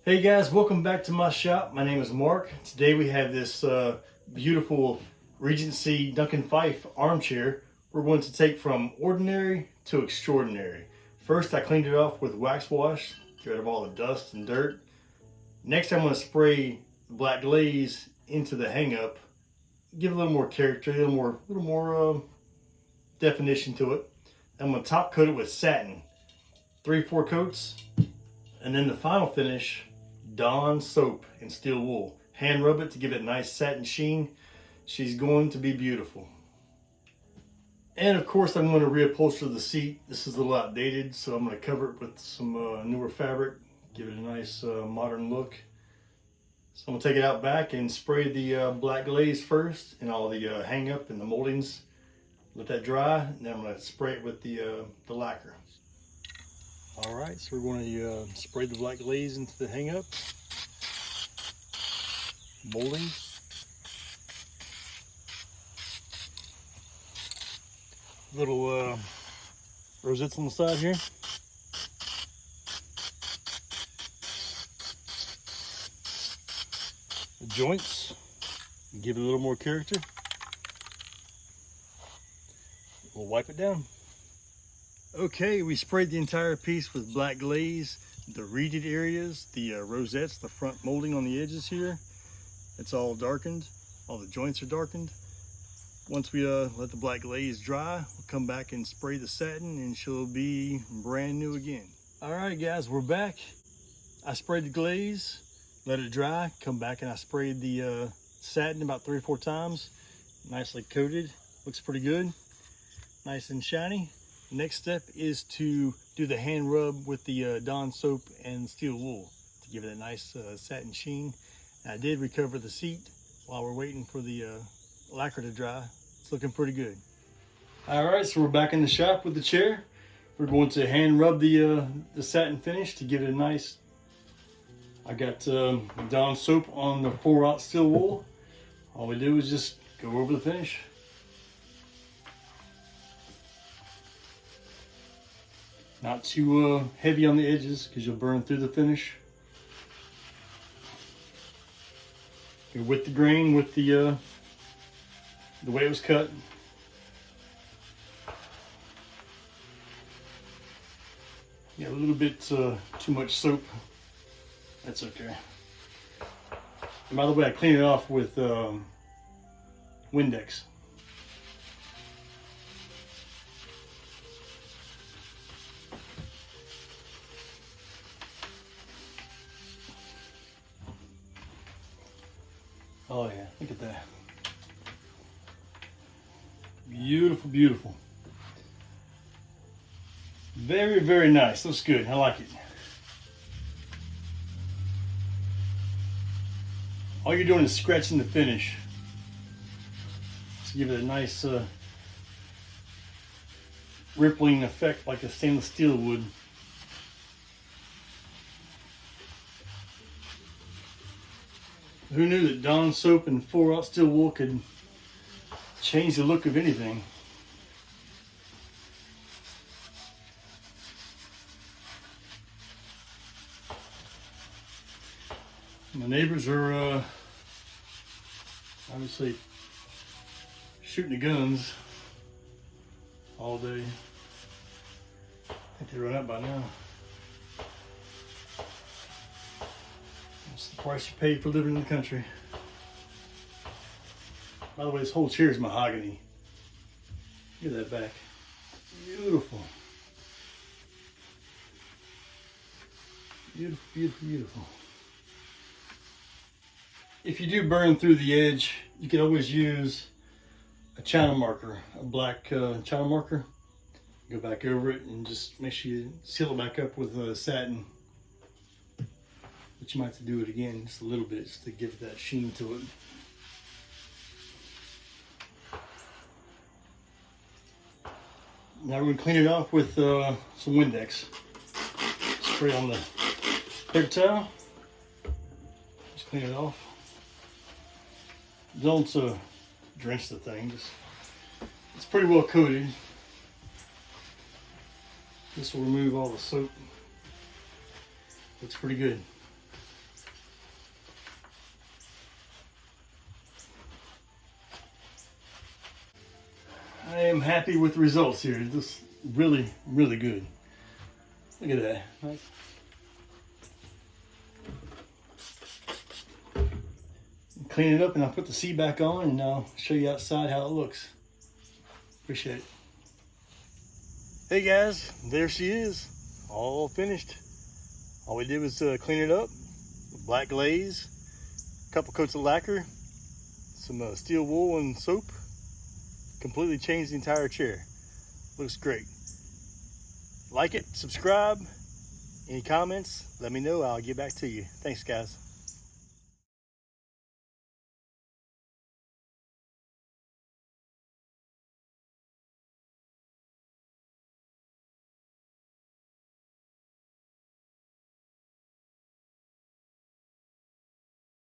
Hey guys, welcome back to my shop. My name is Mark. Today we have this beautiful Regency Duncan Fife armchair we're going to take from ordinary to extraordinary. First, I cleaned it off with wax wash, get rid of all the dust and dirt. Next, I'm going to spray black glaze into the hang up, give it a little more character, a little more definition to it. I'm going to top coat it with satin, 3-4 coats, and then the final finish, Dawn soap and steel wool. Hand rub it to give it a nice satin sheen. She's going to be beautiful. And of course, I'm going to reupholster the seat. This is a little outdated, so I'm going to cover it with some newer fabric, give it a nice modern look. So I'm going to take it out back and spray the black glaze first and all the hang up and the moldings. Let that dry, and then I'm going to spray it with the lacquer. All right, so we're going to spray the black glaze into the hang up, molding, little rosettes on the side here. The joints, give it a little more character. We'll wipe it down. Okay, we sprayed the entire piece with black glaze, the reeded areas, the rosettes, the front molding on the edges here. It's all darkened, all the joints are darkened. Once we let the black glaze dry, we'll come back and spray the satin and she'll be brand new again. All right guys, we're back. I sprayed the glaze, let it dry, come back and I sprayed the satin about 3 or 4 times. Nicely coated, looks pretty good, nice and shiny. Next step is to do the hand rub with the Dawn soap and steel wool to give it a nice satin sheen. And I did recover the seat while we're waiting for the lacquer to dry. It's looking pretty good. All right, so we're back in the shop with the chair. We're going to hand rub the satin finish to give it a nice. I got Dawn soap on the 4-aught steel wool. All we do is just go over the finish. Not too heavy on the edges because you'll burn through the finish. Go with the grain, with the way it was cut. Yeah, a little bit too much soap. That's okay. And by the way, I cleaned it off with Windex. Oh yeah, look at that. Beautiful, beautiful. Very, very nice. Looks good. I like it. All you're doing is scratching the finish to give it a nice rippling effect like a stainless steel would. Who knew that Dawn soap and 4-aught steel wool could change the look of anything? My neighbors are obviously shooting the guns all day. I think they run up by now. That's the price you pay for living in the country. By the way, this whole chair is mahogany. Look at that back. Beautiful. Beautiful, beautiful, beautiful. If you do burn through the edge, you can always use a china marker, a black china marker. Go back over it and just make sure you seal it back up with satin. But you might have to do it again just a little bit just to give that sheen to it. Now we're going to clean it off with some Windex. Spray on the paper towel. Just clean it off. Don't drench the thing. It's pretty well coated. This will remove all the soap. Looks pretty good. happy with the results here. It looks really, really good. Look at that. Clean it up and I'll put the seat back on and I'll show you outside how it looks. Appreciate it. Hey guys, there she is, all finished. All we did was clean it up, black glaze, a couple coats of lacquer, some steel wool and soap. Completely changed the entire chair. Looks great. Like it, subscribe. Any comments, let me know. I'll get back to you. Thanks, guys.